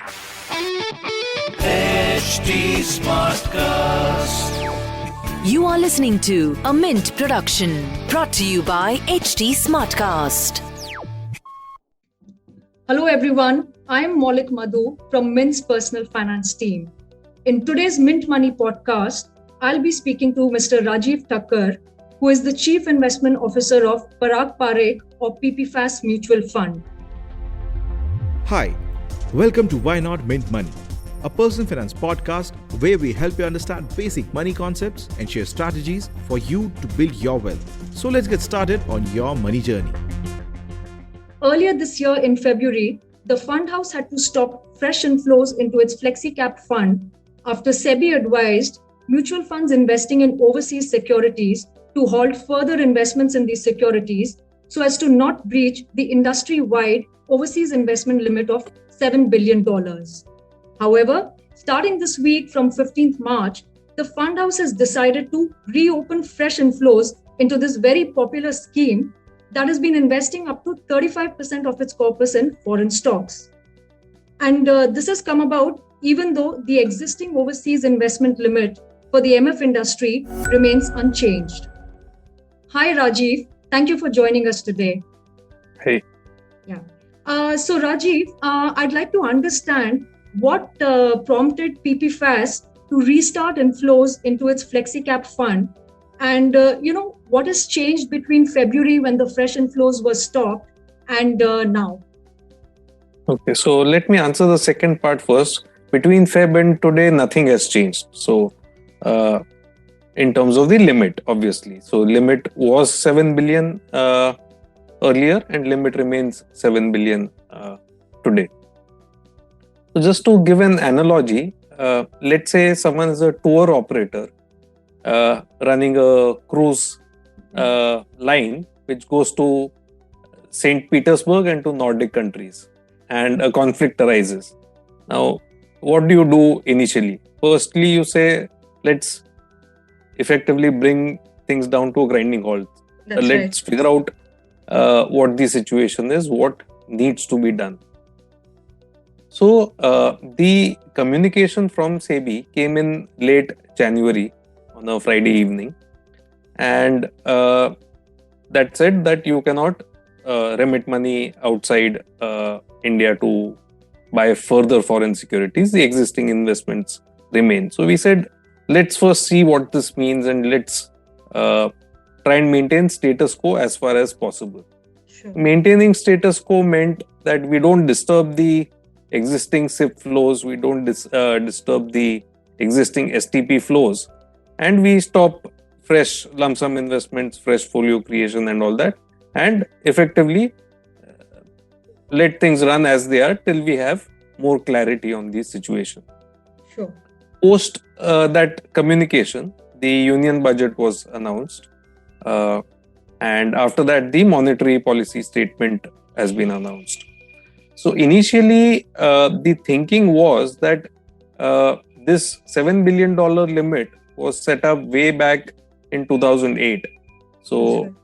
HT Smartcast. You are listening to a Mint production brought to you by HT Smartcast. Hello everyone, I am Maulik from Mint's personal finance team. In today's Mint Money podcast, I'll be speaking to Mr. Rajeev Thakkar, who is the Chief Investment Officer of Parag Parekh or PPFAS Mutual Fund. Hi, welcome to Why Not Mint Money, a personal finance podcast where we help you understand basic money concepts and share strategies for you to build your wealth. So let's get started on your money journey. Earlier this year in February, the fund house had to stop fresh inflows into its Flexi Cap fund after SEBI advised mutual funds investing in overseas securities to halt further investments in these securities so as to not breach the industry-wide overseas investment limit of $7 billion. However, starting this week from 15th March, the fund house has decided to reopen fresh inflows into this very popular scheme that has been investing up to 35% of its corpus in foreign stocks. And this has come about even though the existing overseas investment limit for the MF industry remains unchanged. Hi, Rajeev. Thank you for joining us today. Hey. Yeah. So, Rajeev, I'd like to understand what prompted PPFAS to restart inflows into its FlexiCap fund. And, what has changed between February when the fresh inflows were stopped and now? Okay, so let me answer the second part first. Between Feb and today, nothing has changed. So, in terms of the limit, obviously. So, limit was 7 billion earlier and limit remains 7 billion today. So, just to give an analogy, let's say someone is a tour operator running a cruise line which goes to St. Petersburg and to Nordic countries, and a conflict arises. Now, what do you do initially? Firstly, you say, let's effectively bring things down to a grinding halt. Let's figure out what the situation is, what needs to be done. So, the communication from SEBI came in late January on a Friday evening, and that said that you cannot remit money outside India to buy further foreign securities. The existing investments remain. So we said, let's first see what this means and let's try and maintain status quo as far as possible. Sure. Maintaining status quo meant that we don't disturb the existing SIP flows, we don't disturb the existing STP flows, and we stop fresh lump sum investments, fresh folio creation and all that, and effectively let things run as they are till we have more clarity on the situation. Sure. Post that communication, the union budget was announced, and after that the monetary policy statement has been announced. So initially the thinking was that this $7 billion limit was set up way back in 2008. So Sure.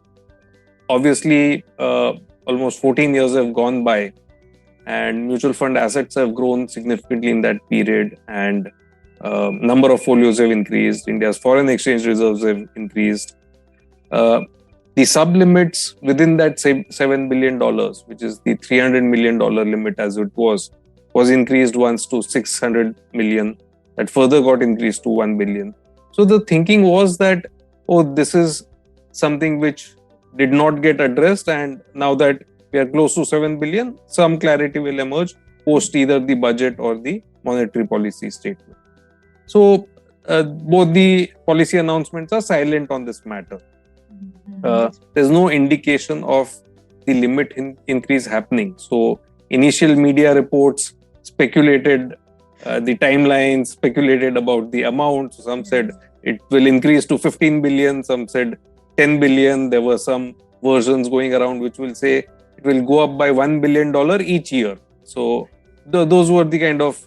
obviously almost 14 years have gone by and mutual fund assets have grown significantly in that period, and number of folios have increased. India's foreign exchange reserves have increased. The sub-limits within that $7 billion, which is the $300 million limit as it was increased once to 600 million. That further got increased to 1 billion. So the thinking was that, this is something which did not get addressed, and now that we are close to 7 billion, some clarity will emerge post either the budget or the monetary policy statement. So both the policy announcements are silent on this matter. There's no indication of the limit increase happening. So initial media reports speculated the timelines, speculated about the amount. Some said it will increase to 15 billion, some said 10 billion. There were some versions going around which will say it will go up by $1 billion each year. So those were the kind of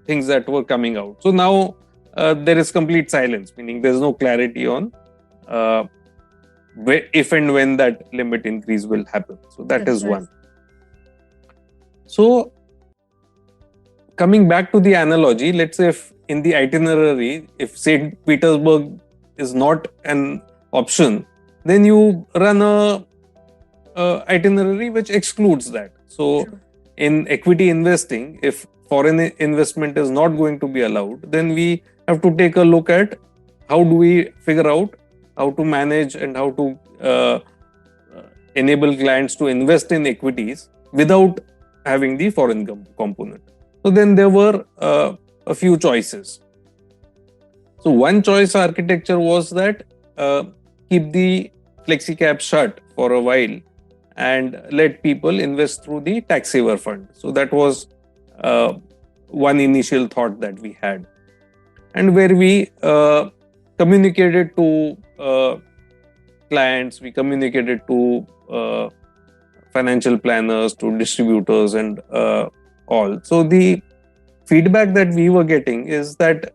things that were coming out. So now there is complete silence, meaning there's no clarity on if and when that limit increase will happen. So that is one. So coming back to the analogy, let's say if in the itinerary, if St. Petersburg is not an option, then you run a itinerary which excludes that. So in equity investing, if foreign investment is not going to be allowed, then we have to take a look at how do we figure out how to manage and how to enable clients to invest in equities without having the foreign component. So then there were a few choices. So one choice architecture was that keep the Flexi cap shut for a while and let people invest through the tax saver fund. So that was one initial thought that we had, and where we communicated to clients, we communicated to financial planners, to distributors, and all. So the feedback that we were getting is that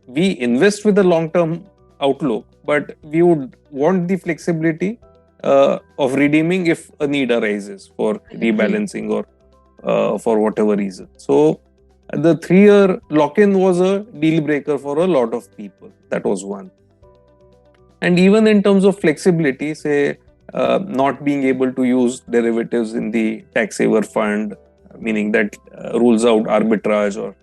we invest with a long-term outlook, but we would want the flexibility of redeeming if a need arises for rebalancing or for whatever reason. So the 3-year lock-in was a deal breaker for a lot of people. That was one. And even in terms of flexibility, say not being able to use derivatives in the tax saver fund, meaning that rules out arbitrage, or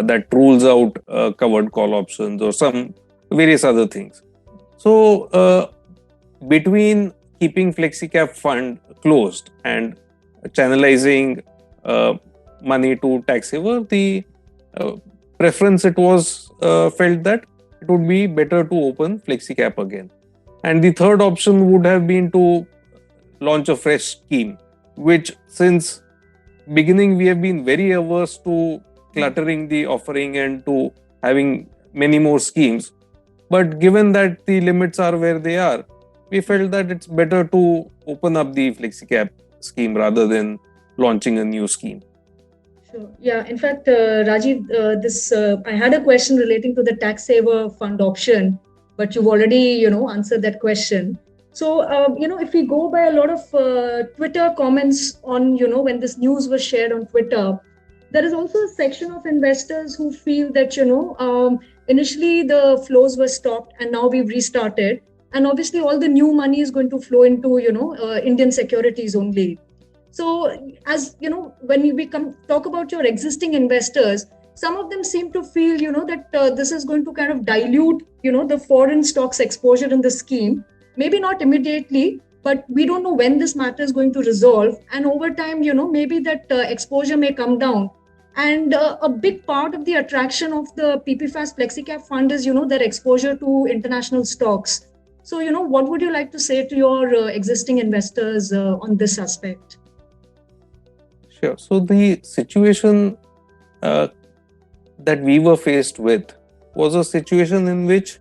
that rules out covered call options or some various other things. So between keeping FlexiCap fund closed and channelizing money to tax saver, the preference it was felt that it would be better to open FlexiCap again. And the third option would have been to launch a fresh scheme, which since beginning we have been very averse to cluttering the offering and to having many more schemes. But given that the limits are where they are, we felt that it's better to open up the FlexiCap scheme rather than launching a new scheme. Sure. Yeah. In fact, Rajeev, I had a question relating to the tax saver fund option, but you've already, answered that question. So, if we go by a lot of Twitter comments on, when this news was shared on Twitter, there is also a section of investors who feel that, initially the flows were stopped and now we've restarted. And obviously all the new money is going to flow into, Indian securities only. So as, when we talk about your existing investors, some of them seem to feel, that this is going to kind of dilute, the foreign stocks exposure in the scheme. Maybe not immediately, but we don't know when this matter is going to resolve. And over time, maybe that exposure may come down. And a big part of the attraction of the PPFAS FlexiCap fund is, their exposure to international stocks. So, what would you like to say to your existing investors on this aspect? Sure. So the situation that we were faced with was a situation in which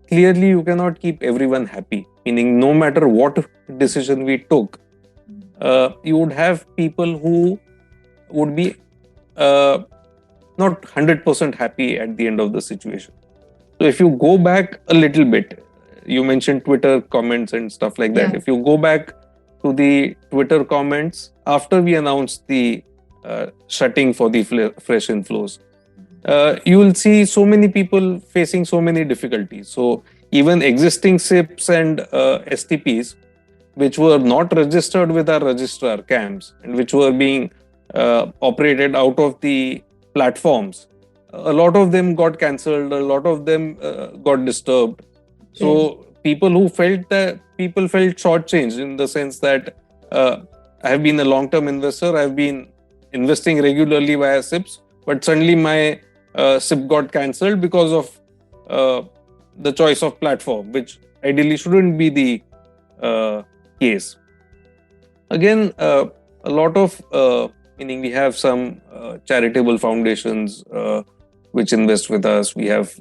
clearly you cannot keep everyone happy, meaning no matter what decision we took, you would have people who would be not 100% happy at the end of the situation. So if you go back a little bit, you mentioned Twitter comments and stuff like that. Yeah. If you go back to the Twitter comments after we announced the shutting for the fresh inflows, you will see so many people facing so many difficulties. So even existing SIPs and STPs, which were not registered with our registrar CAMS and which were being operated out of the platforms, a lot of them got cancelled, a lot of them got disturbed. So people felt shortchanged in the sense that I have been a long-term investor, I've been investing regularly via SIPs, but suddenly my SIP got cancelled because of the choice of platform, which ideally shouldn't be the case. Again, a lot of, meaning we have some charitable foundations which invest with us. We have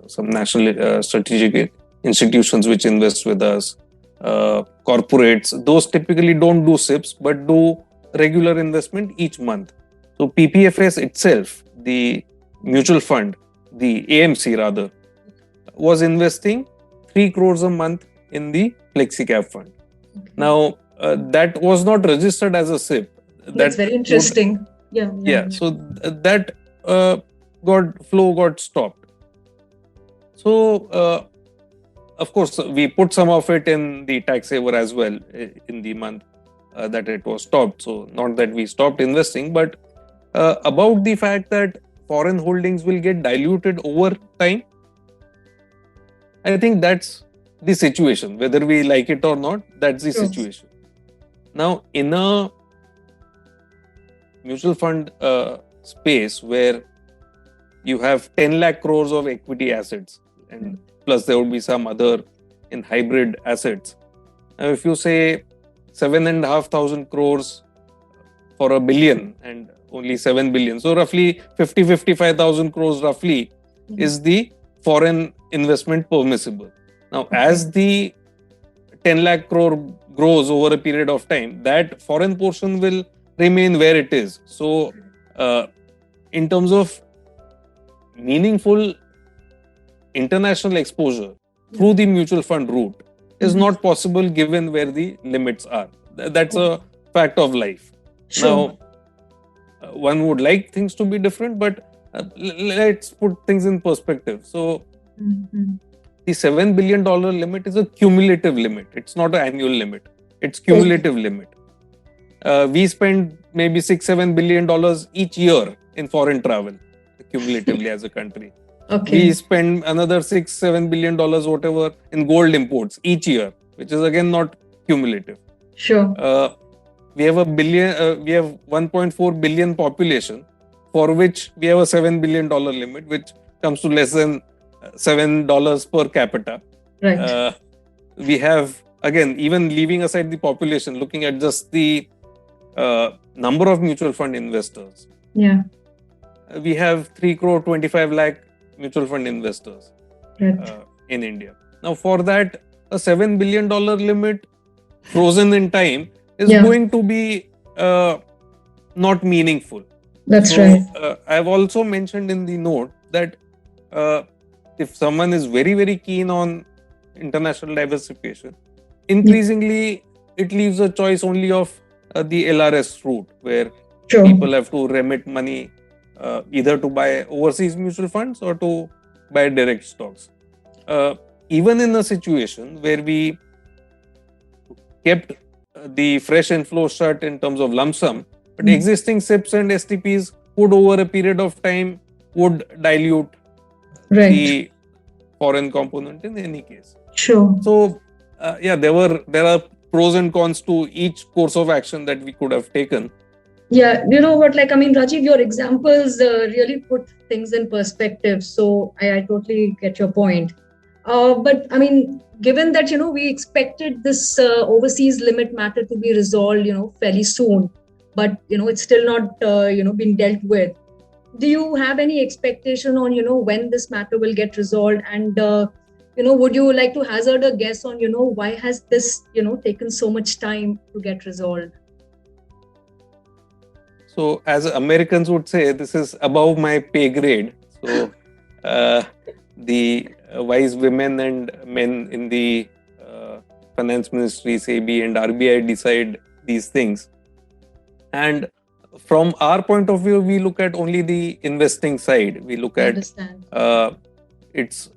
some national strategic institutions which invest with us, corporates. Those typically don't do SIPs, but do regular investment each month. So PPFAS itself, the mutual fund, the AMC rather, was investing 3 crores a month in the FlexiCap fund. Now, that was not registered as a SIP. That's very interesting. Yeah. So that flow got stopped. So of course, we put some of it in the tax saver as well in the month that it was stopped. So not that we stopped investing, but about the fact that foreign holdings will get diluted over time. I think that's the situation, whether we like it or not, that's the situation. Now, in a mutual fund space where you have 10 lakh crores of equity assets, and plus there would be some other in hybrid assets. Now, if you say 7,500 crores for a billion and only 7 billion, so roughly 55,000 crores roughly is the foreign investment permissible. Now, as the 10 lakh crore grows over a period of time, that foreign portion will remain where it is. So, in terms of meaningful international exposure through the mutual fund route is not possible given where the limits are. That's a fact of life. Now, one would like things to be different, but let's put things in perspective. So, the $7 billion limit is a cumulative limit. It's not an annual limit. It's cumulative limit. We spend maybe $6-7 billion each year in foreign travel, cumulatively as a country. We spend another $6-7 billion, whatever, in gold imports each year, which is again not cumulative. We have we have 1.4 billion population, for which we have a $7 billion limit, which comes to less than $7 per capita. We have, again, even leaving aside the population, looking at just the number of mutual fund investors. We have 3 crore 25 lakh mutual fund investors in India. Now, for that, a $7 billion limit frozen in time is going to be not meaningful. That's right. I've also mentioned in the note that if someone is very, very keen on international diversification, increasingly it leaves a choice only of the LRS route, where people have to remit money either to buy overseas mutual funds or to buy direct stocks. Even in a situation where we kept the fresh inflow shut in terms of lump sum, but existing SIPs and STPs would over a period of time would dilute the foreign component in any case. So, there are pros and cons to each course of action that we could have taken. Yeah, you know what, Rajeev, your examples really put things in perspective. So I totally get your point. But given that, we expected this overseas limit matter to be resolved, fairly soon, but, it's still not, been dealt with. Do you have any expectation on, when this matter will get resolved? And, would you like to hazard a guess on, why has this, taken so much time to get resolved? So, as Americans would say, this is above my pay grade. So, the wise women and men in the finance ministry, SEBI and RBI decide these things. And from our point of view, we look at only the investing side. We look at it's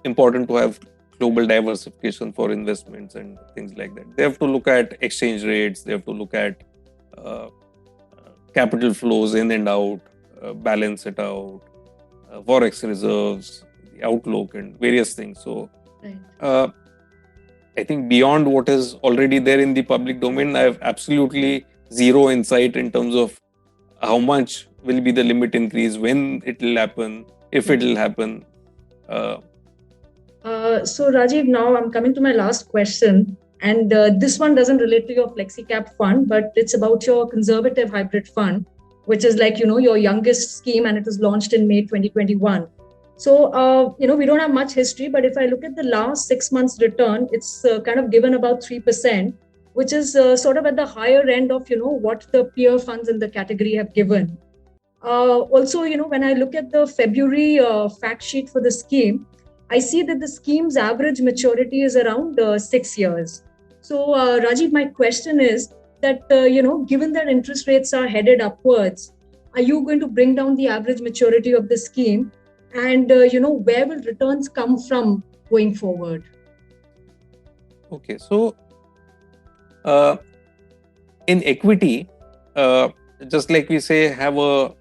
important to have global diversification for investments and things like that. They have to look at exchange rates. They have to look at capital flows in and out, balance it out, forex reserves, the outlook, and various things. So, I think beyond what is already there in the public domain, I have absolutely zero insight in terms of how much will be the limit increase, when it will happen, if it will happen. So, Rajeev, now I'm coming to my last question. And this one doesn't relate to your Flexi Cap fund, but it's about your conservative hybrid fund, which is your youngest scheme, and it was launched in May 2021. So, we don't have much history, but if I look at the last 6 months return, it's kind of given about 3%, which is sort of at the higher end of, what the peer funds in the category have given. Also, when I look at the February fact sheet for the scheme, I see that the scheme's average maturity is around 6 years. So, Rajeev, my question is, that, given that interest rates are headed upwards, are you going to bring down the average maturity of the scheme? And, where will returns come from going forward? Okay, so in equity, just like we say, have a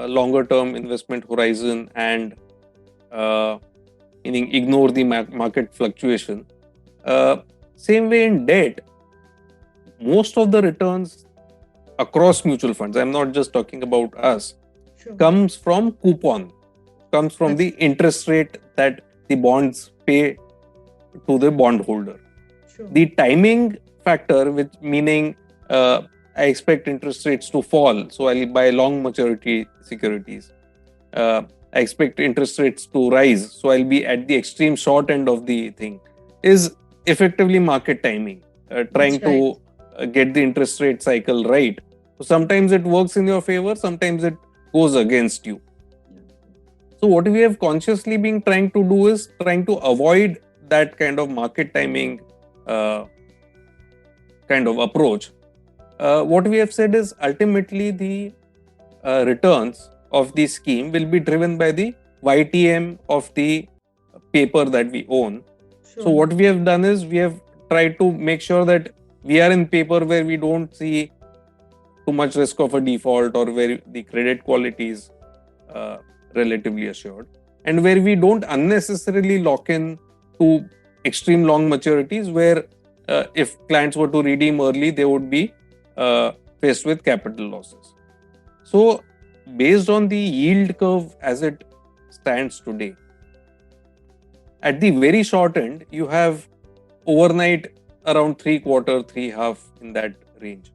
longer term investment horizon and meaning ignore the market fluctuation. Same way in debt, most of the returns across mutual funds, I'm not just talking about us, Sure. comes from coupon, comes from the interest rate that the bonds pay to the bondholder. Sure. The timing factor, which meaning I expect interest rates to fall, so I'll buy long maturity securities. I expect interest rates to rise, so I'll be at the extreme short end of the thing, is effectively market timing, trying to get the interest rate cycle right. So sometimes it works in your favor, sometimes it goes against you. So what we have consciously been trying to do is trying to avoid that kind of market timing kind of approach. What we have said is ultimately the returns of the scheme will be driven by the YTM of the paper that we own. Sure. So what we have done is we have tried to make sure that we are in paper where we don't see too much risk of a default or where the credit quality is relatively assured, and where we don't unnecessarily lock in to extreme long maturities where if clients were to redeem early, they would be faced with capital losses. So based on the yield curve as it stands today, at the very short end, you have overnight around 3/4, 3/2 in that range.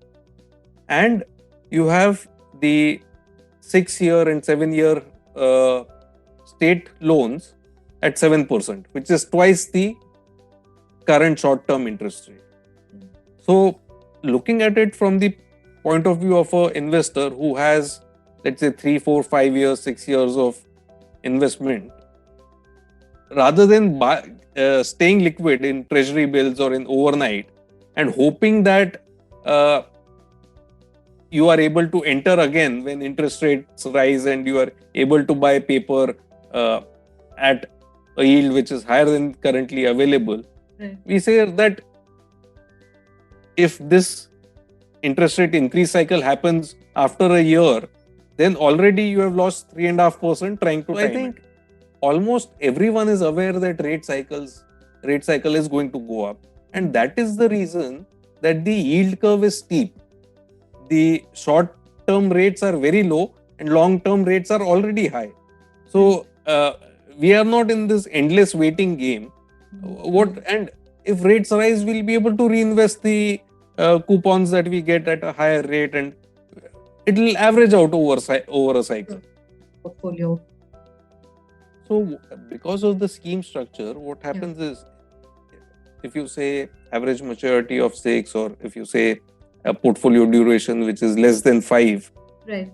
And you have the 6-year and 7-year state loans at 7%, which is twice the current short-term interest rate. So looking at it from the point of view of an investor who has, let's say, 3, 4, 5 years, 6 years of investment, rather than staying liquid in treasury bills or in overnight and hoping that you are able to enter again when interest rates rise and you are able to buy paper at a yield which is higher than currently available, we say that if this interest rate increase cycle happens after a year, then already you have lost 3.5% trying to time it. I think almost everyone is aware that rate cycle is going to go up, and that is the reason that the yield curve is steep. The short-term rates are very low and long-term rates are already high. So we are not in this endless waiting game. And if rates rise, we'll be able to reinvest the coupons that we get at a higher rate, and it will average out over a cycle. Portfolio. So because of the scheme structure, what happens is, if you say average maturity of 6, or if you say a portfolio duration which is less than 5, right.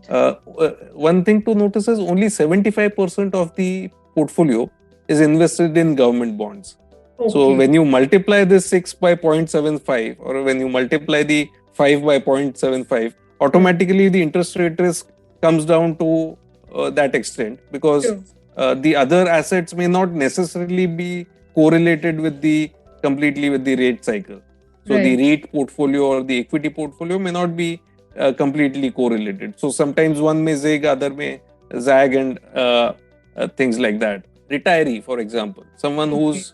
One thing to notice is only 75% of the portfolio is invested in government bonds. Okay. So when you multiply this 6 by 0.75 or when you multiply the 5 by 0.75, automatically the interest rate risk comes down to that extent, because the other assets may not necessarily be correlated completely with the rate cycle. So the REIT portfolio or the equity portfolio may not be completely correlated. So sometimes one may zig, other may zag, and things like that. Retiree, for example, someone who's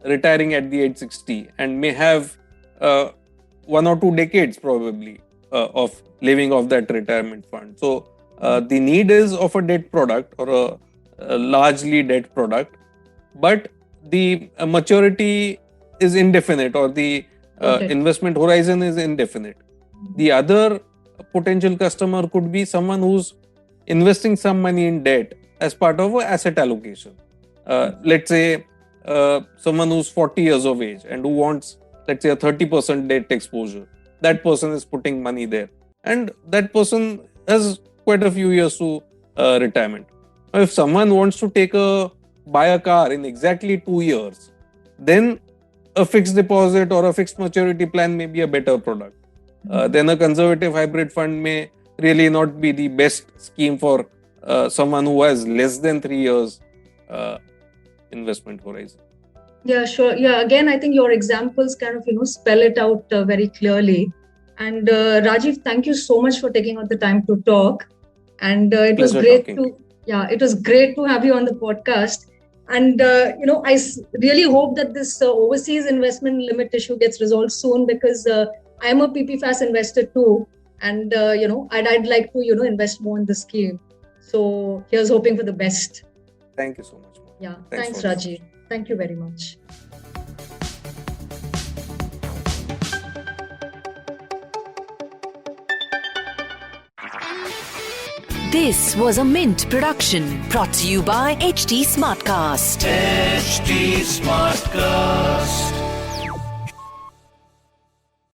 retiring at the age 60 and may have 1 or 2 decades probably of living off that retirement fund. So the need is of a debt product or a largely debt product, but the maturity is indefinite, or the investment horizon is indefinite. The other potential customer could be someone who's investing some money in debt as part of an asset allocation. Let's say someone who's 40 years of age and who wants, let's say, a 30% debt exposure. That person is putting money there, and that person has quite a few years to retirement. Now, if someone wants to buy a car in exactly 2 years, then a fixed deposit or a fixed maturity plan may be a better product. Then a conservative hybrid fund may really not be the best scheme for someone who has less than 3 years investment horizon. Yeah, sure. Yeah, again, I think your examples kind of, spell it out very clearly. And Rajeev, thank you so much for taking out the time to talk. And it was great to have you on the podcast. And, I really hope that this overseas investment limit issue gets resolved soon, because I'm a PPFAS investor too. And, I'd like to, invest more in the scheme. So here's hoping for the best. Thank you so much. Yeah, thanks Rajeev. Thank you very much. This was a Mint production brought to you by HT Smartcast. HT Smartcast.